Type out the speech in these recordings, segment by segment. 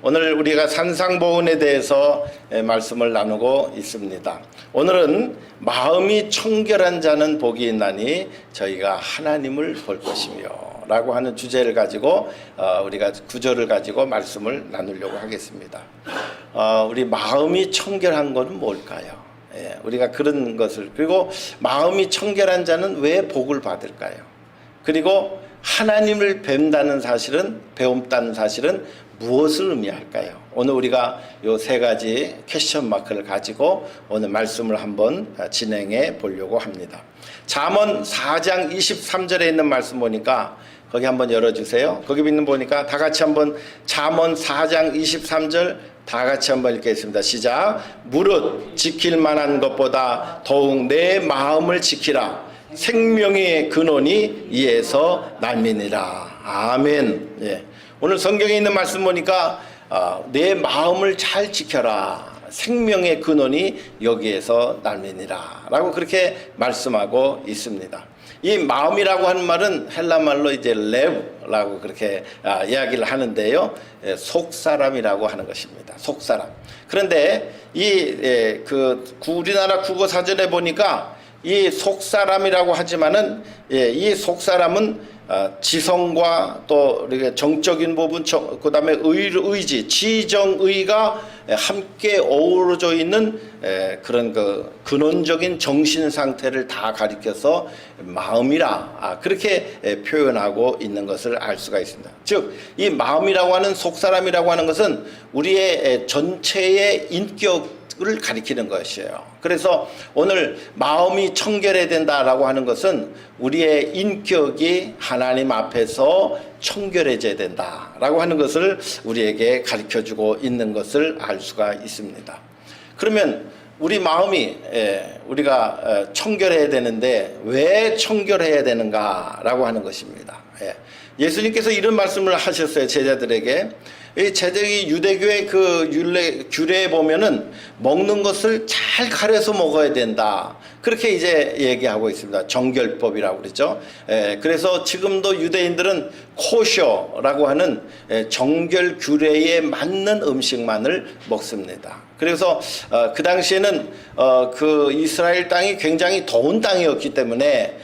오늘 우리가 산상보훈에 대해서 말씀을 나누고 있습니다. 오늘은 마음이 청결한 자는 복이 있나니 저희가 하나님을 볼 것이며 라고 하는 주제를 가지고 우리가 구절을 가지고 말씀을 나누려고 하겠습니다. 우리 마음이 청결한 것은 뭘까요? 우리가 그런 것을, 그리고 마음이 청결한 자는 왜 복을 받을까요? 그리고 하나님을 뵙다는 사실은 무엇을 의미할까요? 오늘 우리가 요 세 가지 퀘스천 마크를 가지고 오늘 말씀을 한번 진행해 보려고 합니다. 잠언 4장 23절에 있는 말씀 보니까 거기 한번 열어주세요. 거기 있는 보니까 다 같이 한번 잠언 4장 23절 다 같이 한번 읽겠습니다. 시작. 무릇 지킬 만한 것보다 더욱 내 마음을 지키라. 생명의 근원이 이에서 날미니라. 아멘. 예. 오늘 성경에 있는 말씀 보니까 내 마음을 잘 지켜라. 생명의 근원이 여기에서 날미니라 라고 그렇게 말씀하고 있습니다. 이 마음이라고 하는 말은 헬라말로 이제 레브라고 그렇게 이야기를 하는데요. 속사람이라고 하는 것입니다. 속사람. 그런데 우리나라 국어사전에 보니까 이 속사람이라고 하지만은 이 속사람은 지성과 또 정적인 부분, 그 다음에 의지, 지정의가 함께 어우러져 있는 그런 근원적인 정신 상태를 다 가리켜서 마음이라 그렇게 표현하고 있는 것을 알 수가 있습니다. 즉, 이 마음이라고 하는 속사람이라고 하는 것은 우리의 전체의 인격을 가리키는 것이에요. 그래서 오늘 마음이 청결해야 된다라고 하는 것은 우리의 인격이 하나님 앞에서 청결해져야 된다라고 하는 것을 우리에게 가르쳐주고 있는 것을 알 수가 있습니다. 그러면 우리 마음이 우리가 청결해야 되는데 왜 청결해야 되는가라고 하는 것입니다. 예수님께서 이런 말씀을 하셨어요. 제자들에게. 이 유대교의 규례에 보면은 먹는 것을 잘 가려서 먹어야 된다. 그렇게 이제 얘기하고 있습니다. 정결법이라고 그러죠. 그래서 지금도 유대인들은 코셔라고 하는 정결 규례에 맞는 음식만을 먹습니다. 그래서 그 당시에는 그 이스라엘 땅이 굉장히 더운 땅이었기 때문에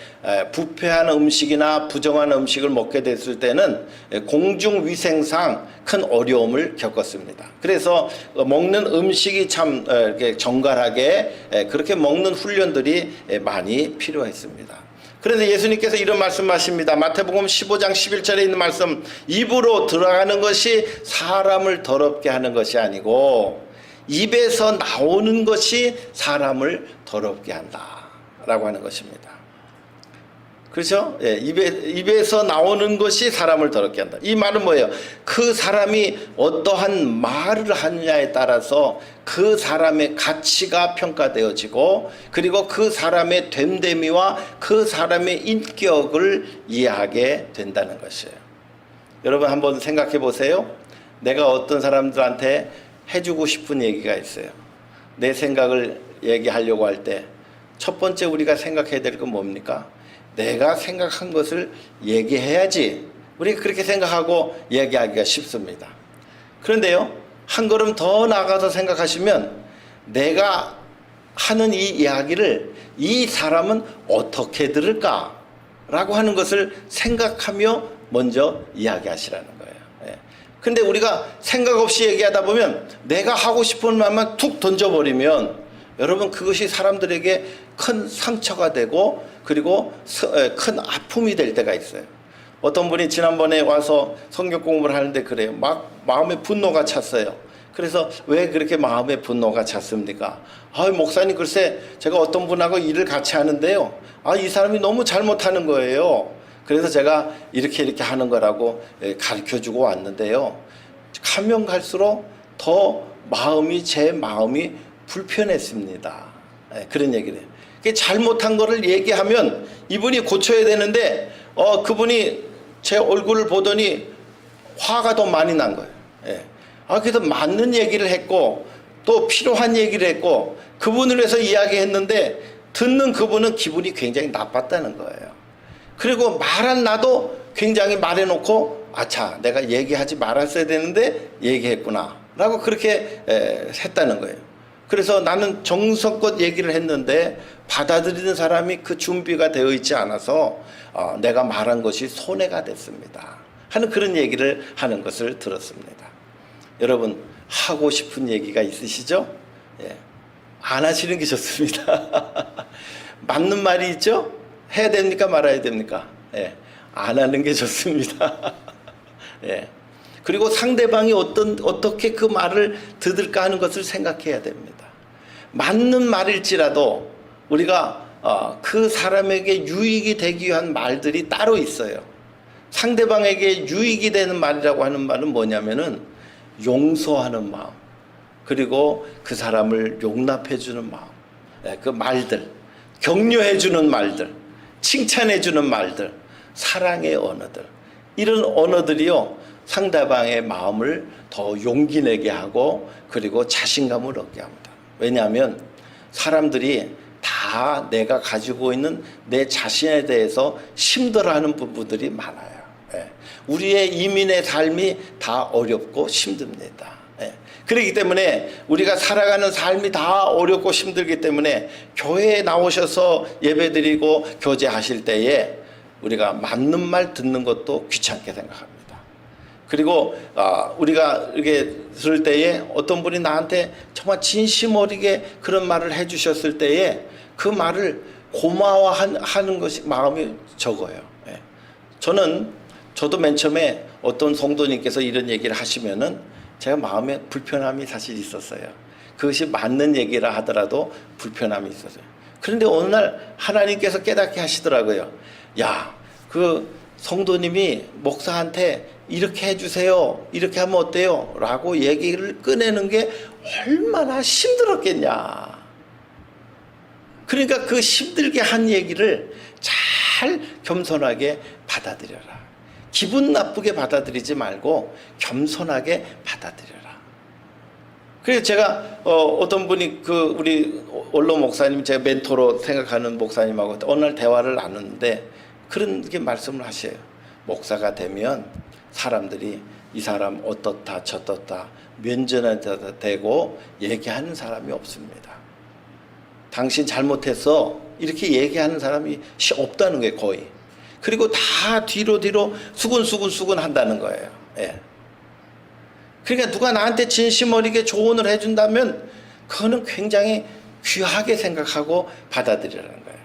부패한 음식이나 부정한 음식을 먹게 됐을 때는 공중위생상 큰 어려움을 겪었습니다. 그래서 먹는 음식이 참 정갈하게 그렇게 먹는 훈련들이 많이 필요했습니다. 그런데 예수님께서 이런 말씀하십니다. 마태복음 15장 11절에 있는 말씀, 입으로 들어가는 것이 사람을 더럽게 하는 것이 아니고 입에서 나오는 것이 사람을 더럽게 한다라고 하는 것입니다. 그렇죠? 입에서 나오는 것이 사람을 더럽게 한다. 이 말은 뭐예요? 그 사람이 어떠한 말을 하느냐에 따라서 그 사람의 가치가 평가되어지고, 그리고 그 사람의 됨됨이와 그 사람의 인격을 이해하게 된다는 것이에요. 여러분 한번 생각해 보세요. 내가 어떤 사람들한테 해주고 싶은 얘기가 있어요. 내 생각을 얘기하려고 할 때 첫 번째 우리가 생각해야 될 건 뭡니까? 내가 생각한 것을 얘기해야지. 우리가 그렇게 생각하고 얘기하기가 쉽습니다. 그런데요, 한 걸음 더 나아가서 생각하시면 내가 하는 이 이야기를 이 사람은 어떻게 들을까? 라고 하는 것을 생각하며 먼저 이야기하시라는 거예요. 근데 우리가 생각 없이 얘기하다 보면 내가 하고 싶은 말만 툭 던져버리면 여러분 그것이 사람들에게 큰 상처가 되고 그리고 큰 아픔이 될 때가 있어요. 어떤 분이 지난번에 와서 성경 공부를 하는데 그래요. 막 마음에 분노가 찼어요. 그래서 왜 그렇게 마음에 분노가 찼습니까? 목사님 글쎄 제가 어떤 분하고 일을 같이 하는데요. 이 사람이 너무 잘못하는 거예요. 그래서 제가 이렇게 하는 거라고 가르쳐주고 왔는데요. 가면 갈수록 더 제 마음이 불편했습니다. 그런 얘기를 해요. 잘못한 거를 얘기하면 이분이 고쳐야 되는데 그분이 제 얼굴을 보더니 화가 더 많이 난 거예요. 그래서 맞는 얘기를 했고 또 필요한 얘기를 했고 그분을 위해서 이야기했는데 듣는 그분은 기분이 굉장히 나빴다는 거예요. 그리고 말한 나도 굉장히 말해놓고 아차, 내가 얘기하지 말았어야 되는데 얘기했구나 라고 그렇게 했다는 거예요. 그래서 나는 정성껏 얘기를 했는데 받아들이는 사람이 그 준비가 되어 있지 않아서 내가 말한 것이 손해가 됐습니다 하는 그런 얘기를 하는 것을 들었습니다. 여러분, 하고 싶은 얘기가 있으시죠? 예. 안 하시는 게 좋습니다. 맞는 말이 있죠? 해야 됩니까? 말아야 됩니까? 예. 안 하는 게 좋습니다. 예. 그리고 상대방이 어떻게 그 말을 듣을까 하는 것을 생각해야 됩니다. 맞는 말일지라도 우리가 그 사람에게 유익이 되기 위한 말들이 따로 있어요. 상대방에게 유익이 되는 말이라고 하는 말은 뭐냐면은 용서하는 마음, 그리고 그 사람을 용납해 주는 마음, 그 말들, 격려해 주는 말들, 칭찬해 주는 말들, 사랑의 언어들, 이런 언어들이요 상대방의 마음을 더 용기 내게 하고 그리고 자신감을 얻게 합니다. 왜냐하면 사람들이 다 내가 가지고 있는 내 자신에 대해서 힘들어하는 부분들이 많아요. 우리의 이민의 삶이 다 어렵고 힘듭니다. 그렇기 때문에 우리가 살아가는 삶이 다 어렵고 힘들기 때문에 교회에 나오셔서 예배드리고 교제하실 때에 우리가 맞는 말 듣는 것도 귀찮게 생각합니다. 그리고 우리가 이렇게 들을 때에 어떤 분이 나한테 정말 진심 어리게 그런 말을 해주셨을 때에 그 말을 고마워하는 것이 마음이 적어요. 저도 맨 처음에 어떤 성도님께서 이런 얘기를 하시면은 제가 마음에 불편함이 사실 있었어요. 그것이 맞는 얘기라 하더라도 불편함이 있었어요. 그런데 어느 날 하나님께서 깨닫게 하시더라고요. 야, 그 성도님이 목사한테 이렇게 해주세요, 이렇게 하면 어때요? 라고 얘기를 꺼내는 게 얼마나 힘들었겠냐. 그러니까 그 힘들게 한 얘기를 잘 겸손하게 받아들여라. 기분 나쁘게 받아들이지 말고 겸손하게 받아들여라. 그래서 제가 어떤 분이 우리 원로 목사님, 제가 멘토로 생각하는 목사님하고 어느 날 대화를 나누는데 그런 게 말씀을 하셔요. 목사가 되면 사람들이 이 사람 어떻다 저떻다 면전에다 대고 얘기하는 사람이 없습니다. 당신 잘못했어 이렇게 얘기하는 사람이 없다는 거예요, 거의. 그리고 다 뒤로 수근수근 한다는 거예요. 예. 그러니까 누가 나한테 진심 어리게 조언을 해준다면 그거는 굉장히 귀하게 생각하고 받아들이라는 거예요.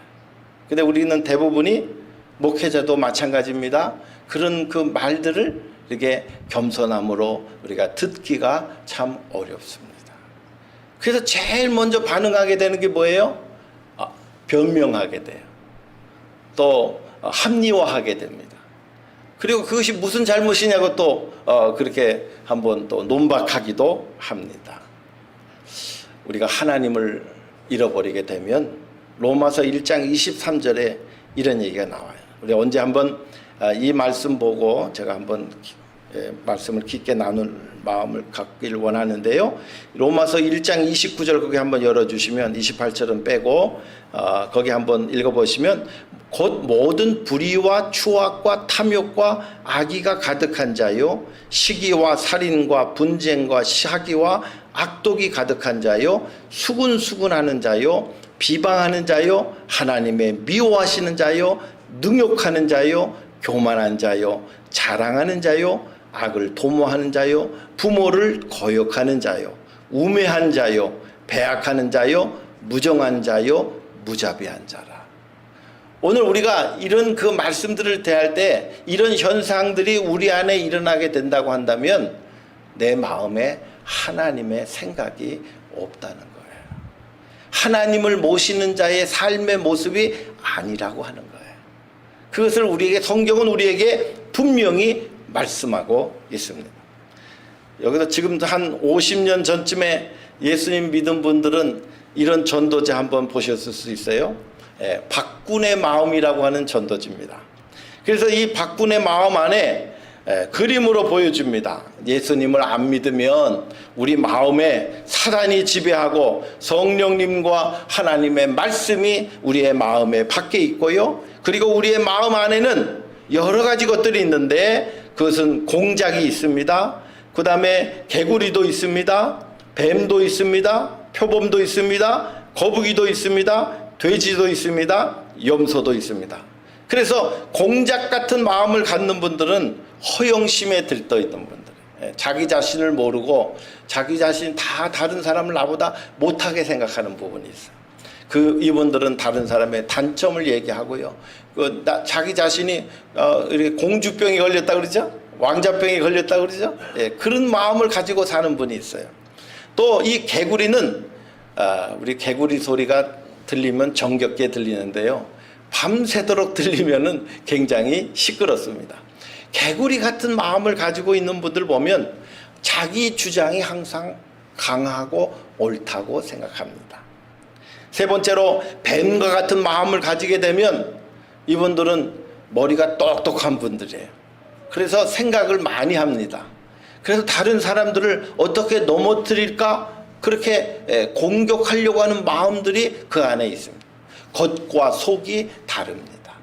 근데 우리는 대부분이 목회자도 마찬가지입니다. 그런 그 말들을 이렇게 겸손함으로 우리가 듣기가 참 어렵습니다. 그래서 제일 먼저 반응하게 되는 게 뭐예요? 변명하게 돼요. 또 합리화하게 됩니다. 그리고 그것이 무슨 잘못이냐고 또 그렇게 한번 또 논박하기도 합니다. 우리가 하나님을 잃어버리게 되면 로마서 1장 23절에 이런 얘기가 나와요. 우리 언제 한번 이 말씀 보고 제가 한번 말씀을 깊게 나눌 마음을 갖기를 원하는데요. 로마서 1장 29절 거기 한번 열어주시면 28절은 빼고 거기 한번 읽어보시면 곧 모든 불의와 추악과 탐욕과 악의가 가득한 자요 시기와 살인과 분쟁과 사기와 악독이 가득한 자요 수군수군하는 자요 비방하는 자요 하나님의 미워하시는 자요 능욕하는 자요 교만한 자요 자랑하는 자요 악을 도모하는 자요 부모를 거역하는 자요 우매한 자요 배악하는 자요 무정한 자요 무자비한 자라. 오늘 우리가 이런 그 말씀들을 대할 때 이런 현상들이 우리 안에 일어나게 된다고 한다면 내 마음에 하나님의 생각이 없다는 거예요. 하나님을 모시는 자의 삶의 모습이 아니라고 하는 거예요. 그것을 성경은 우리에게 분명히 말씀하고 있습니다. 여기서 지금도 한 50년 전쯤에 예수님 믿은 분들은 이런 전도지 한번 보셨을 수 있어요. 박군의 마음이라고 하는 전도지입니다. 그래서 이 박군의 마음 안에 그림으로 보여줍니다. 예수님을 안 믿으면 우리 마음에 사단이 지배하고 성령님과 하나님의 말씀이 우리의 마음에 밖에 있고요. 그리고 우리의 마음 안에는 여러 가지 것들이 있는데 그것은 공작이 있습니다. 그 다음에 개구리도 있습니다. 뱀도 있습니다. 표범도 있습니다. 거북이도 있습니다. 돼지도 있습니다. 염소도 있습니다. 그래서 공작 같은 마음을 갖는 분들은 허영심에 들떠 있는 분들, 자기 자신을 모르고 자기 자신 다 다른 사람을 나보다 못하게 생각하는 부분이 있어요. 이분들은 다른 사람의 단점을 얘기하고요. 자기 자신이 이렇게 공주병에 걸렸다 그러죠? 왕자병에 걸렸다 그러죠? 그런 마음을 가지고 사는 분이 있어요. 또 이 개구리는 우리 개구리 소리가 들리면 정겹게 들리는데요. 밤새도록 들리면은 굉장히 시끄럽습니다. 개구리 같은 마음을 가지고 있는 분들 보면 자기 주장이 항상 강하고 옳다고 생각합니다. 세 번째로 뱀과 같은 마음을 가지게 되면 이분들은 머리가 똑똑한 분들이에요. 그래서 생각을 많이 합니다. 그래서 다른 사람들을 어떻게 넘어뜨릴까 그렇게 공격하려고 하는 마음들이 그 안에 있습니다. 겉과 속이 다릅니다.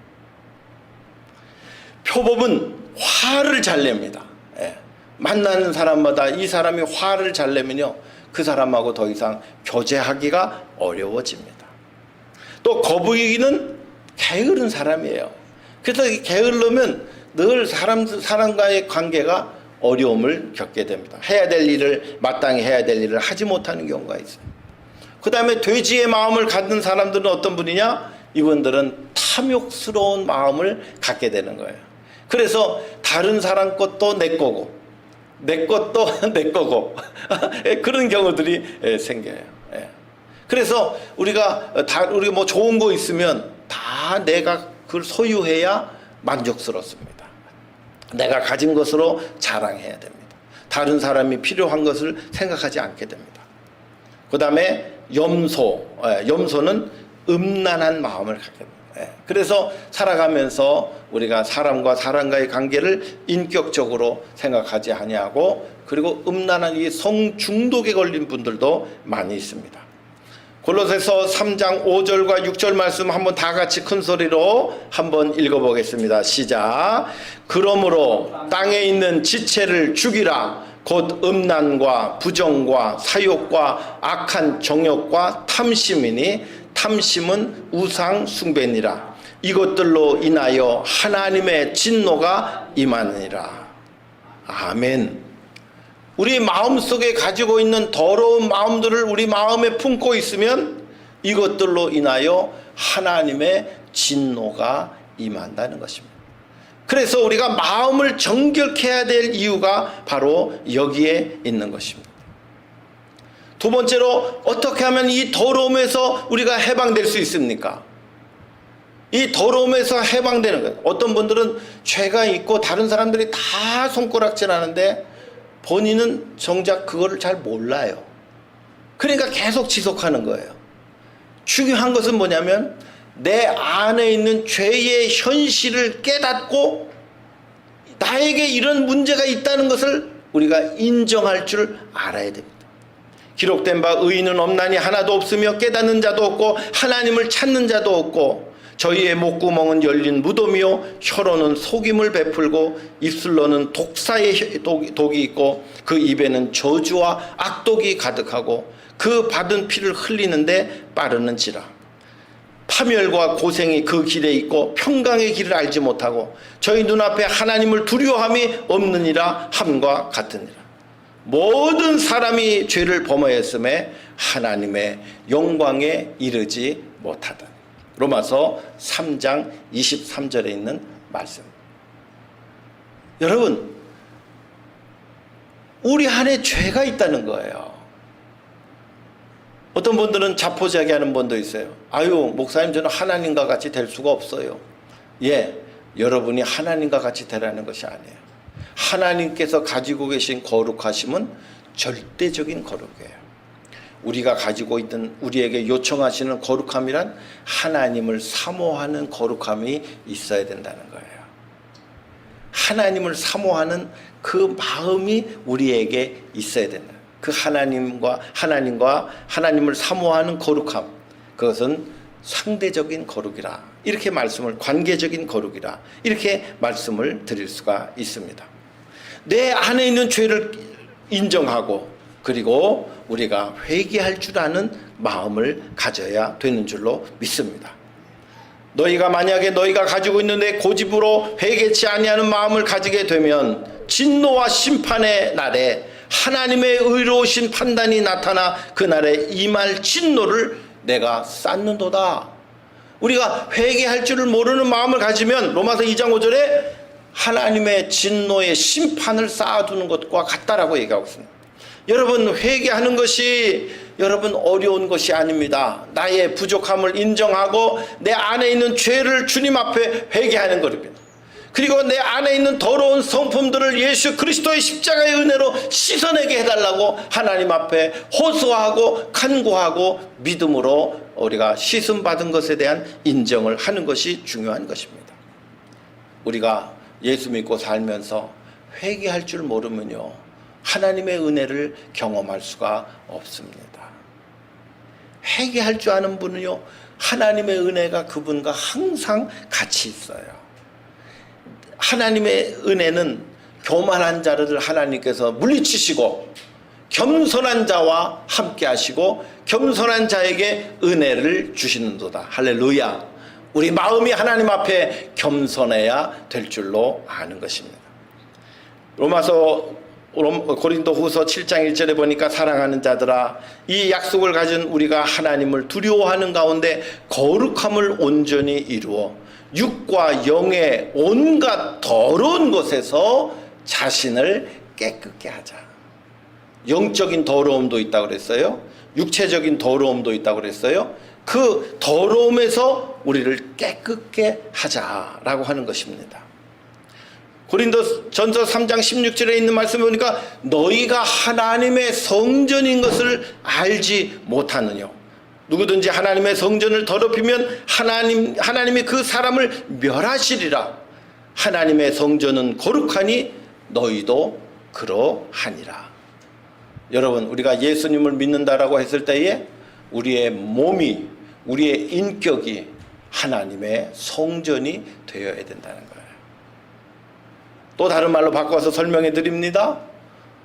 표범은 화를 잘 냅니다. 만나는 사람마다 이 사람이 화를 잘 내면요, 그 사람하고 더 이상 교제하기가 어려워집니다. 또 거북이는 게으른 사람이에요. 그래서 게으르면 늘 사람과의 관계가 어려움을 겪게 됩니다. 해야 될 일을, 마땅히 해야 될 일을 하지 못하는 경우가 있어요. 그 다음에 돼지의 마음을 갖는 사람들은 어떤 분이냐? 이분들은 탐욕스러운 마음을 갖게 되는 거예요. 그래서 다른 사람 것도 내 거고 내 것도 내 거고 그런 경우들이 생겨요. 그래서 우리가 뭐 좋은 거 있으면 다 내가 그걸 소유해야 만족스럽습니다. 내가 가진 것으로 자랑해야 됩니다. 다른 사람이 필요한 것을 생각하지 않게 됩니다. 그 다음에 염소는 음란한 마음을 갖게 됩니다. 그래서 살아가면서 우리가 사람과의 관계를 인격적으로 생각하지 아니하고, 그리고 음란한 이 성중독에 걸린 분들도 많이 있습니다. 골로새서 3장 5절과 6절 말씀 한번 다 같이 큰 소리로 한번 읽어보겠습니다. 시작. 그러므로 땅에 있는 지체를 죽이라. 곧 음란과 부정과 사욕과 악한 정욕과 탐심이니 탐심은 우상 숭배니라. 이것들로 인하여 하나님의 진노가 임하느니라. 아멘. 우리 마음속에 가지고 있는 더러운 마음들을 우리 마음에 품고 있으면 이것들로 인하여 하나님의 진노가 임한다는 것입니다. 그래서 우리가 마음을 정결케 해야 될 이유가 바로 여기에 있는 것입니다. 두 번째로, 어떻게 하면 이 더러움에서 우리가 해방될 수 있습니까? 이 더러움에서 해방되는 것. 어떤 분들은 죄가 있고 다른 사람들이 다 손가락질 하는데 본인은 정작 그거를 잘 몰라요. 그러니까 계속 지속하는 거예요. 중요한 것은 뭐냐면 내 안에 있는 죄의 현실을 깨닫고 나에게 이런 문제가 있다는 것을 우리가 인정할 줄 알아야 됩니다. 기록된 바 의인은 없나니 하나도 없으며 깨닫는 자도 없고 하나님을 찾는 자도 없고 저희의 목구멍은 열린 무덤이요 혀로는 속임을 베풀고 입술로는 독사의 독이 있고 그 입에는 저주와 악독이 가득하고 그 받은 피를 흘리는데 빠르는지라. 파멸과 고생이 그 길에 있고 평강의 길을 알지 못하고 저희 눈앞에 하나님을 두려워함이 없느니라 함과 같으니라. 모든 사람이 죄를 범하였음에 하나님의 영광에 이르지 못하다. 로마서 3장 23절에 있는 말씀. 여러분, 우리 안에 죄가 있다는 거예요. 어떤 분들은 자포자기하는 분도 있어요. 아유, 목사님, 저는 하나님과 같이 될 수가 없어요. 예, 여러분이 하나님과 같이 되라는 것이 아니에요. 하나님께서 가지고 계신 거룩하심은 절대적인 거룩이에요. 우리가 가지고 있는, 우리에게 요청하시는 거룩함이란 하나님을 사모하는 거룩함이 있어야 된다는 거예요. 하나님을 사모하는 그 마음이 우리에게 있어야 된다. 그 하나님을 사모하는 거룩함, 그것은 상대적인 거룩이라, 이렇게 관계적인 거룩이라 이렇게 말씀을 드릴 수가 있습니다. 내 안에 있는 죄를 인정하고 그리고 우리가 회개할 줄 아는 마음을 가져야 되는 줄로 믿습니다. 너희가 만약에 너희가 가지고 있는 내 고집으로 회개치 아니하는 마음을 가지게 되면 진노와 심판의 날에 하나님의 의로우신 판단이 나타나 그날에 임할 진노를 내가 쌓는도다. 우리가 회개할 줄을 모르는 마음을 가지면 로마서 2장 5절에 하나님의 진노의 심판을 쌓아두는 것과 같다라고 얘기하고 있습니다. 여러분, 회개하는 것이 여러분 어려운 것이 아닙니다. 나의 부족함을 인정하고 내 안에 있는 죄를 주님 앞에 회개하는 것입니다. 그리고 내 안에 있는 더러운 성품들을 예수 그리스도의 십자가의 은혜로 씻어내게 해달라고 하나님 앞에 호소하고 간구하고 믿음으로 우리가 씻음받은 것에 대한 인정을 하는 것이 중요한 것입니다. 우리가 예수 믿고 살면서 회개할 줄 모르면요, 하나님의 은혜를 경험할 수가 없습니다. 회개할 줄 아는 분은요, 하나님의 은혜가 그분과 항상 같이 있어요. 하나님의 은혜는 교만한 자를 하나님께서 물리치시고 겸손한 자와 함께 하시고 겸손한 자에게 은혜를 주시는도다. 할렐루야. 우리 마음이 하나님 앞에 겸손해야 될 줄로 아는 것입니다. 고린도후서 7장 1절에 보니까 사랑하는 자들아, 이 약속을 가진 우리가 하나님을 두려워하는 가운데 거룩함을 온전히 이루어 육과 영의 온갖 더러운 것에서 자신을 깨끗게 하자. 영적인 더러움도 있다고 그랬어요. 육체적인 더러움도 있다고 그랬어요. 그 더러움에서 우리를 깨끗게 하자라고 하는 것입니다. 고린도전서 3장 16절에 있는 말씀 보니까 너희가 하나님의 성전인 것을 알지 못하느냐. 누구든지 하나님의 성전을 더럽히면 하나님이 그 사람을 멸하시리라. 하나님의 성전은 거룩하니 너희도 그러하니라. 여러분, 우리가 예수님을 믿는다라고 했을 때에 우리의 몸이, 우리의 인격이 하나님의 성전이 되어야 된다는 거예요. 또 다른 말로 바꿔서 설명해 드립니다.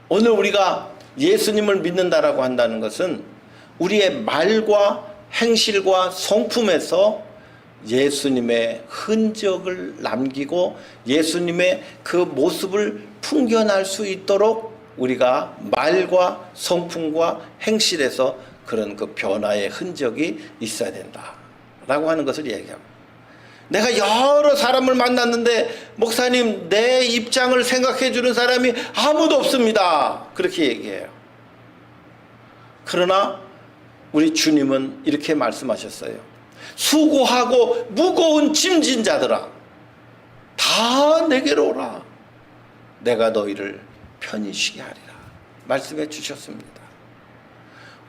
오늘 우리가 예수님을 믿는다라고 한다는 것은 우리의 말과 행실과 성품에서 예수님의 흔적을 남기고 예수님의 그 모습을 풍겨날 수 있도록 우리가 말과 성품과 행실에서 그런 그 변화의 흔적이 있어야 된다라고 하는 것을 얘기합니다. 내가 여러 사람을 만났는데 목사님, 내 입장을 생각해 주는 사람이 아무도 없습니다. 그렇게 얘기해요. 그러나 우리 주님은 이렇게 말씀하셨어요. 수고하고 무거운 짐진 자들아, 다 내게로 오라. 내가 너희를 편히 쉬게 하리라. 말씀해 주셨습니다.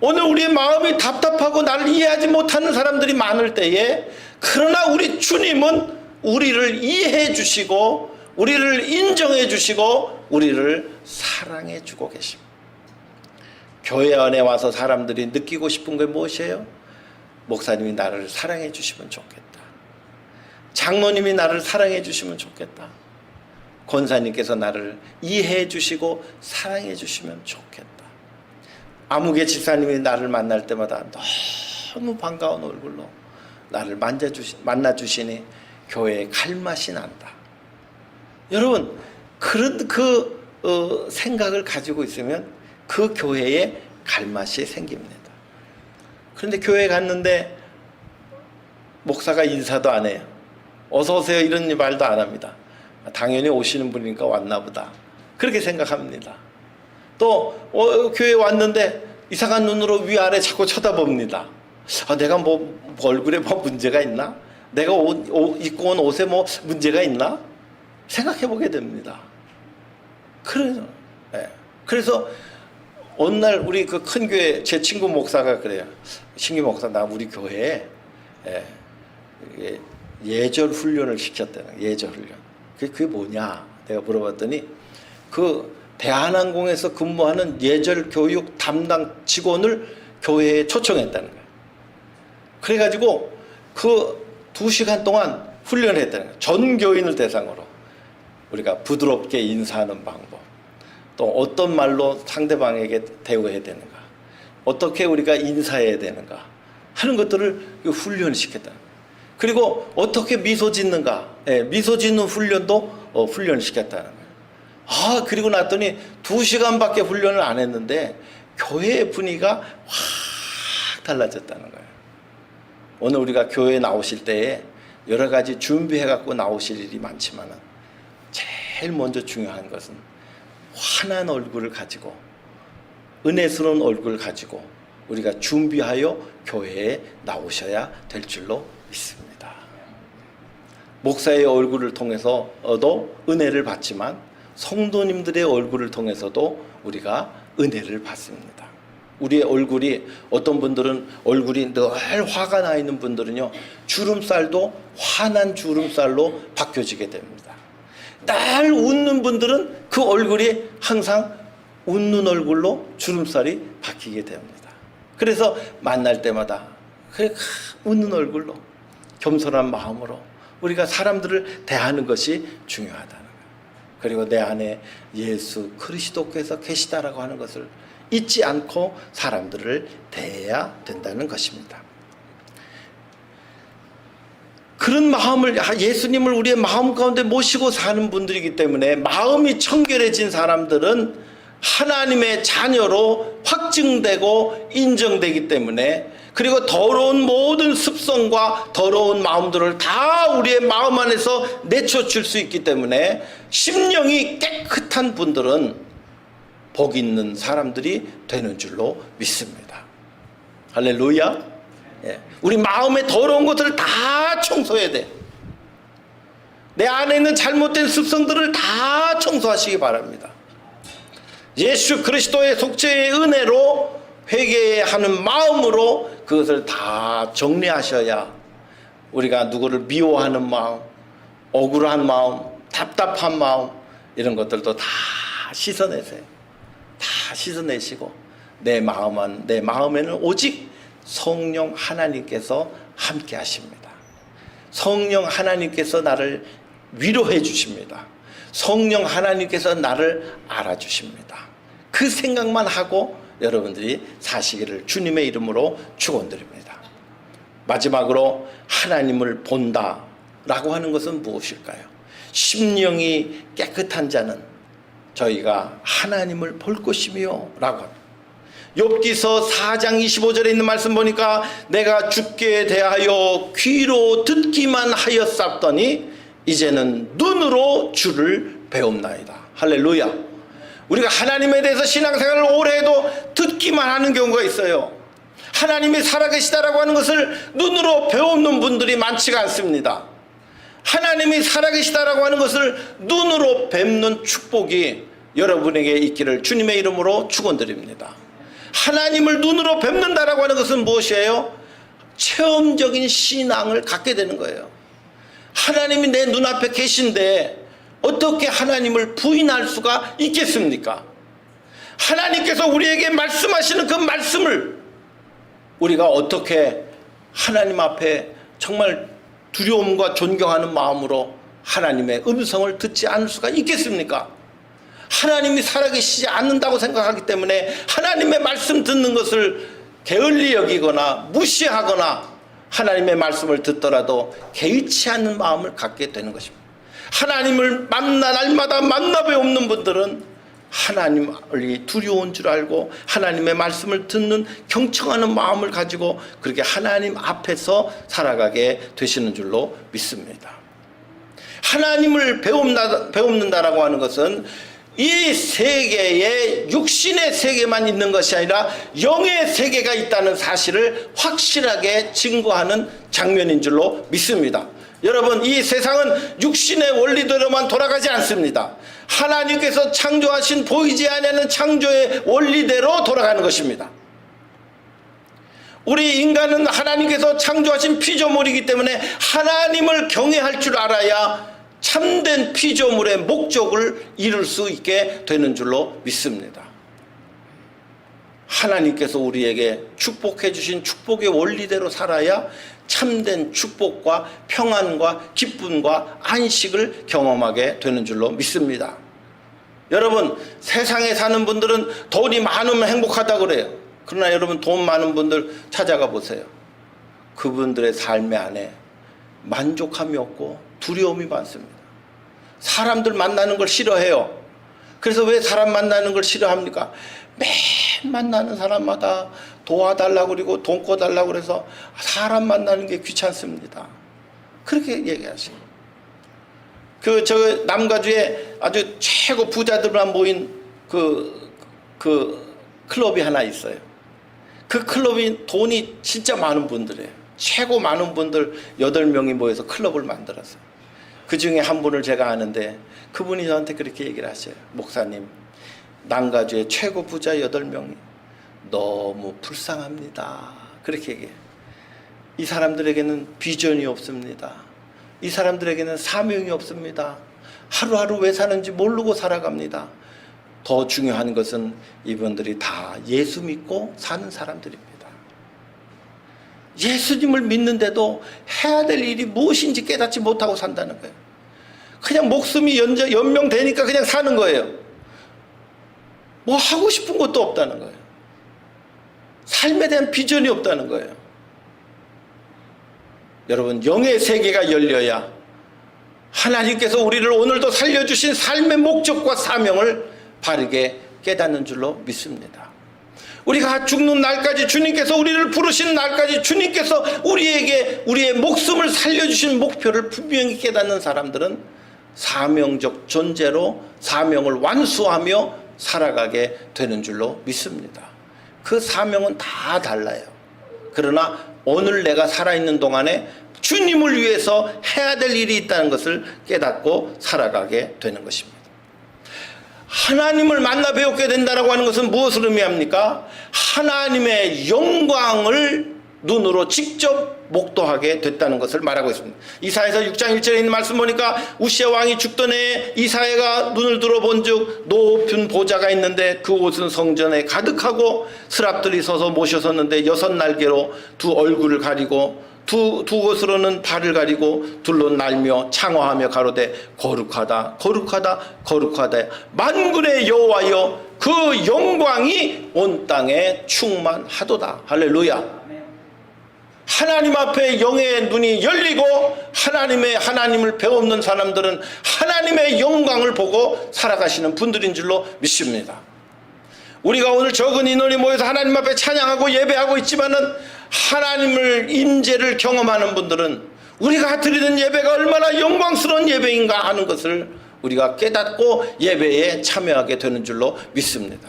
오늘 우리의 마음이 답답하고 나를 이해하지 못하는 사람들이 많을 때에, 그러나 우리 주님은 우리를 이해해 주시고 우리를 인정해 주시고 우리를 사랑해 주고 계십니다. 교회 안에 와서 사람들이 느끼고 싶은 게 무엇이에요? 목사님이 나를 사랑해 주시면 좋겠다. 장로님이 나를 사랑해 주시면 좋겠다. 권사님께서 나를 이해해 주시고 사랑해 주시면 좋겠다. 아무개 집사님이 나를 만날 때마다 너무 반가운 얼굴로 나를 만나주시니 교회에 갈 맛이 난다. 여러분, 그런 생각을 가지고 있으면 그 교회에 갈 맛이 생깁니다. 그런데 교회에 갔는데 목사가 인사도 안 해요. 어서 오세요 이런 말도 안 합니다. 당연히 오시는 분이니까 왔나 보다, 그렇게 생각합니다. 또 교회에 왔는데 이상한 눈으로 위아래 자꾸 쳐다봅니다. 내가 뭐 얼굴에 뭐 문제가 있나? 내가 입고 온 옷에 뭐 문제가 있나? 생각해 보게 됩니다. 그래서 어느 날 우리 그 큰 교회 제 친구 목사가 그래요. 신규 목사, 나 우리 교회에 예절 훈련을 시켰다는, 예절 훈련. 그게 뭐냐? 내가 물어봤더니 그 대한항공에서 근무하는 예절 교육 담당 직원을 교회에 초청했다는 거예요. 그래가지고 그 2시간 동안 훈련을 했다는 거예요. 전 교인을 대상으로 우리가 부드럽게 인사하는 방법, 또 어떤 말로 상대방에게 대우해야 되는가, 어떻게 우리가 인사해야 되는가 하는 것들을 훈련시켰다. 그리고 어떻게 미소 짓는가, 미소 짓는 훈련도 훈련시켰다는 거예요. 그리고 났더니 2시간밖에 훈련을 안 했는데 교회의 분위기가 확 달라졌다는 거예요. 오늘 우리가 교회에 나오실 때에 여러 가지 준비해 갖고 나오실 일이 많지만 제일 먼저 중요한 것은 환한 얼굴을 가지고, 은혜스러운 얼굴을 가지고 우리가 준비하여 교회에 나오셔야 될 줄로 믿습니다. 목사의 얼굴을 통해서도 은혜를 받지만 성도님들의 얼굴을 통해서도 우리가 은혜를 받습니다. 우리의 얼굴이, 어떤 분들은 얼굴이 늘 화가 나 있는 분들은요, 주름살도 환한 주름살로 바뀌어지게 됩니다. 늘 웃는 분들은 그 얼굴이 항상 웃는 얼굴로 주름살이 바뀌게 됩니다. 그래서 만날 때마다 웃는 얼굴로, 겸손한 마음으로 우리가 사람들을 대하는 것이 중요하다는 거예요. 그리고 내 안에 예수 그리스도께서 계시다라고 하는 것을 잊지 않고 사람들을 대해야 된다는 것입니다. 그런 마음을, 예수님을 우리의 마음 가운데 모시고 사는 분들이기 때문에 마음이 청결해진 사람들은 하나님의 자녀로 확증되고 인정되기 때문에, 그리고 더러운 모든 습성과 더러운 마음들을 다 우리의 마음 안에서 내쫓을 수 있기 때문에 심령이 깨끗한 분들은 복 있는 사람들이 되는 줄로 믿습니다. 할렐루야. 우리 마음에 더러운 것들을 다 청소해야 돼. 내 안에 있는 잘못된 습성들을 다 청소하시기 바랍니다. 예수 그리스도의 속죄의 은혜로 회개하는 마음으로 그것을 다 정리하셔야 우리가 누구를 미워하는 마음, 억울한 마음, 답답한 마음, 이런 것들도 다 씻어내세요. 다 씻어내시고 내 마음에는 오직 성령 하나님께서 함께 하십니다. 성령 하나님께서 나를 위로해 주십니다. 성령 하나님께서 나를 알아주십니다. 그 생각만 하고 여러분들이 사시기를 주님의 이름으로 축원드립니다. 마지막으로 하나님을 본다라고 하는 것은 무엇일까요? 심령이 깨끗한 자는 저희가 하나님을 볼 것이며 라고 합니다. 욥기서 4장 25절에 있는 말씀 보니까 내가 주께 대하여 귀로 듣기만 하였사더니 이제는 눈으로 주를 배웁나이다. 할렐루야. 우리가 하나님에 대해서 신앙생활을 오래 해도 듣기만 하는 경우가 있어요. 하나님이 살아계시다라고 하는 것을 눈으로 배우는 분들이 많지가 않습니다. 하나님이 살아계시다라고 하는 것을 눈으로 뵙는 축복이 여러분에게 있기를 주님의 이름으로 축원드립니다. 하나님을 눈으로 뵙는다라고 하는 것은 무엇이에요? 체험적인 신앙을 갖게 되는 거예요. 하나님이 내 눈앞에 계신데 어떻게 하나님을 부인할 수가 있겠습니까? 하나님께서 우리에게 말씀하시는 그 말씀을 우리가 어떻게 하나님 앞에 정말 두려움과 존경하는 마음으로 하나님의 음성을 듣지 않을 수가 있겠습니까? 하나님이 살아계시지 않는다고 생각하기 때문에 하나님의 말씀 듣는 것을 게을리 여기거나 무시하거나 하나님의 말씀을 듣더라도 개의치 않는 마음을 갖게 되는 것입니다. 하나님을 날마다 만나 배우는 분들은 하나님이 두려운 줄 알고 하나님의 말씀을 듣는 경청하는 마음을 가지고 그렇게 하나님 앞에서 살아가게 되시는 줄로 믿습니다. 하나님을 배웁는다라고 하는 것은 이 세계에 육신의 세계만 있는 것이 아니라 영의 세계가 있다는 사실을 확실하게 증거하는 장면인 줄로 믿습니다. 여러분, 이 세상은 육신의 원리대로만 돌아가지 않습니다. 하나님께서 창조하신 보이지 않는 창조의 원리대로 돌아가는 것입니다. 우리 인간은 하나님께서 창조하신 피조물이기 때문에 하나님을 경외할 줄 알아야 참된 피조물의 목적을 이룰 수 있게 되는 줄로 믿습니다. 하나님께서 우리에게 축복해 주신 축복의 원리대로 살아야 참된 축복과 평안과 기쁨과 안식을 경험하게 되는 줄로 믿습니다. 여러분 세상에 사는 분들은 돈이 많으면 행복하다고 그래요. 그러나 여러분 돈 많은 분들 찾아가 보세요. 그분들의 삶의 안에 만족함이 없고 두려움이 많습니다. 사람들 만나는 걸 싫어해요. 그래서 왜 사람 만나는 걸 싫어합니까? 매일 만나는 사람마다 도와달라고 그러고 돈 꿔달라고 그래서 사람 만나는 게 귀찮습니다. 그렇게 얘기하시고, 저 남가주에 아주 최고 부자들만 모인 그 클럽이 하나 있어요. 그 클럽이 돈이 진짜 많은 분들이에요. 최고 많은 분들 8명이 모여서 클럽을 만들었어요. 그 중에 한 분을 제가 아는데 그분이 저한테 그렇게 얘기를 하셔요. 목사님, 남가주의 최고 부자 8명이 너무 불쌍합니다. 그렇게 얘기해요. 이 사람들에게는 비전이 없습니다. 이 사람들에게는 사명이 없습니다. 하루하루 왜 사는지 모르고 살아갑니다. 더 중요한 것은 이분들이 다 예수 믿고 사는 사람들입니다. 예수님을 믿는데도 해야 될 일이 무엇인지 깨닫지 못하고 산다는 거예요. 그냥 목숨이 연명되니까 그냥 사는 거예요. 뭐 하고 싶은 것도 없다는 거예요. 삶에 대한 비전이 없다는 거예요. 여러분, 영의 세계가 열려야 하나님께서 우리를 오늘도 살려주신 삶의 목적과 사명을 바르게 깨닫는 줄로 믿습니다. 우리가 죽는 날까지 주님께서 우리를 부르시는 날까지 주님께서 우리에게 우리의 목숨을 살려주신 목표를 분명히 깨닫는 사람들은 사명적 존재로 사명을 완수하며 살아가게 되는 줄로 믿습니다. 그 사명은 다 달라요. 그러나 오늘 내가 살아있는 동안에 주님을 위해서 해야 될 일이 있다는 것을 깨닫고 살아가게 되는 것입니다. 하나님을 만나 배우게 된다고 하는 것은 무엇을 의미합니까? 하나님의 영광을 눈으로 직접 목도하게 됐다는 것을 말하고 있습니다. 이사야서 6장 1절에 있는 말씀 보니까 우시아 왕이 죽던 해에 이사야가 눈을 들어본즉 높은 보좌가 있는데 그 옷은 성전에 가득하고 스랍들이 서서 모셔섰는데 6날개로 두 얼굴을 가리고 두 곳으로는 발을 가리고 둘로 날며 창화하며 가로되 거룩하다 거룩하다 거룩하다 만군의 여호와여 그 영광이 온 땅에 충만하도다. 할렐루야. 하나님 앞에 영의 눈이 열리고 하나님을 배우는 사람들은 하나님의 영광을 보고 살아가시는 분들인 줄로 믿습니다. 우리가 오늘 적은 인원이 모여서 하나님 앞에 찬양하고 예배하고 있지만은 하나님을 임재를 경험하는 분들은 우리가 드리는 예배가 얼마나 영광스러운 예배인가 하는 것을 우리가 깨닫고 예배에 참여하게 되는 줄로 믿습니다.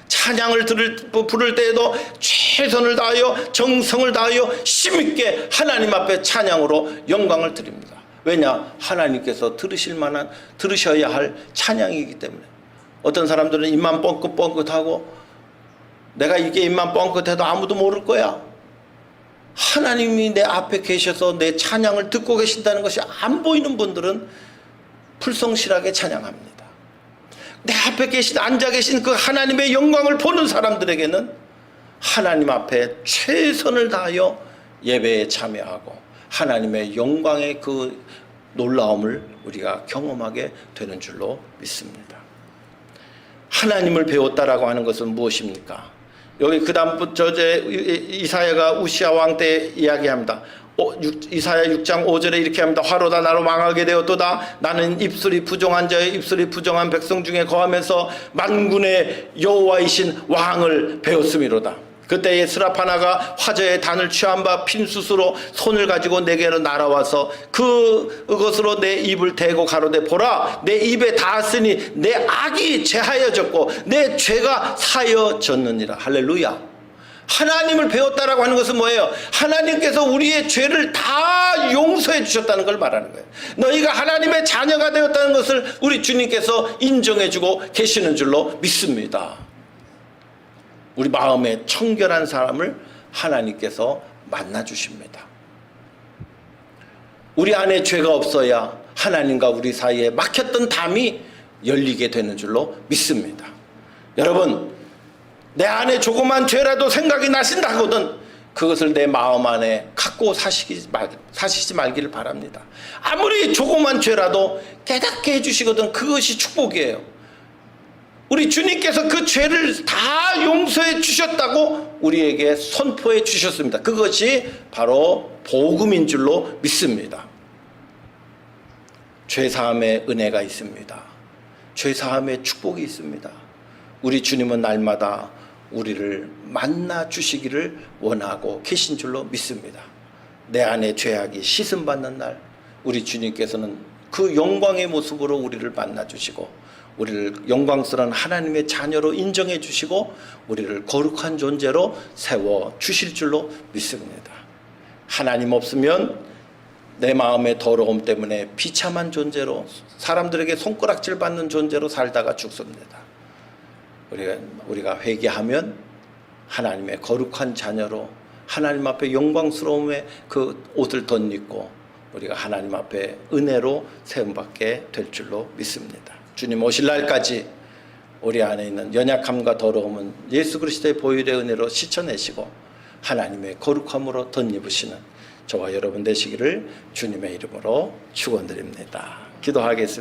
찬양을 부를 때에도 최선을 다하여 정성을 다하여 힘있게 하나님 앞에 찬양으로 영광을 드립니다. 왜냐? 하나님께서 들으셔야 할 찬양이기 때문에. 어떤 사람들은 입만 뻥긋뻥긋하고 내가 이게 입만 뻥긋해도 아무도 모를 거야. 하나님이 내 앞에 계셔서 내 찬양을 듣고 계신다는 것이 안 보이는 분들은 불성실하게 찬양합니다. 내 앞에 앉아 계신 그 하나님의 영광을 보는 사람들에게는 하나님 앞에 최선을 다하여 예배에 참여하고 하나님의 영광의 그 놀라움을 우리가 경험하게 되는 줄로 믿습니다. 하나님을 배웠다라고 하는 것은 무엇입니까? 여기 그 다음부터 이사야가 우시아 왕 때 이야기합니다. 이사야 6장 5절에 이렇게 합니다. 화로다 나로 망하게 되었도다. 나는 입술이 부정한 자의 입술이 부정한 백성 중에 거하면서 만군의 여호와이신 왕을 배웠음이로다. 그때에 스라파나가 화저의 단을 취한 바 핀수스로 손을 가지고 내게로 날아와서 그것으로 내 입을 대고 가로되 보라 내 입에 닿았으니 내 악이 제하여졌고 내 죄가 사여졌느니라. 할렐루야. 하나님을 배웠다라고 하는 것은 뭐예요? 하나님께서 우리의 죄를 다 용서해 주셨다는 걸 말하는 거예요. 너희가 하나님의 자녀가 되었다는 것을 우리 주님께서 인정해 주고 계시는 줄로 믿습니다. 우리 마음에 청결한 사람을 하나님께서 만나 주십니다. 우리 안에 죄가 없어야 하나님과 우리 사이에 막혔던 담이 열리게 되는 줄로 믿습니다. 여러분, 내 안에 조그만 죄라도 생각이 나신다 하거든 그것을 내 마음 안에 갖고 사시지 말기를 바랍니다. 아무리 조그만 죄라도 깨닫게 해주시거든 그것이 축복이에요. 우리 주님께서 그 죄를 다 용서해 주셨다고 우리에게 선포해 주셨습니다. 그것이 바로 복음인 줄로 믿습니다. 죄사함의 은혜가 있습니다. 죄사함의 축복이 있습니다. 우리 주님은 날마다 우리를 만나 주시기를 원하고 계신 줄로 믿습니다. 내 안의 죄악이 씻음받는 날 우리 주님께서는 그 영광의 모습으로 우리를 만나 주시고 우리를 영광스러운 하나님의 자녀로 인정해 주시고 우리를 거룩한 존재로 세워 주실 줄로 믿습니다. 하나님 없으면 내 마음의 더러움 때문에 비참한 존재로 사람들에게 손가락질 받는 존재로 살다가 죽습니다. 우리가 회개하면 하나님의 거룩한 자녀로 하나님 앞에 영광스러움의 그 옷을 덧입고 우리가 하나님 앞에 은혜로 세움받게 될 줄로 믿습니다. 주님 오실 날까지 우리 안에 있는 연약함과 더러움은 예수 그리스도의 보혈의 은혜로 씻어내시고 하나님의 거룩함으로 덧입으시는 저와 여러분 되시기를 주님의 이름으로 축원드립니다. 기도하겠습니다.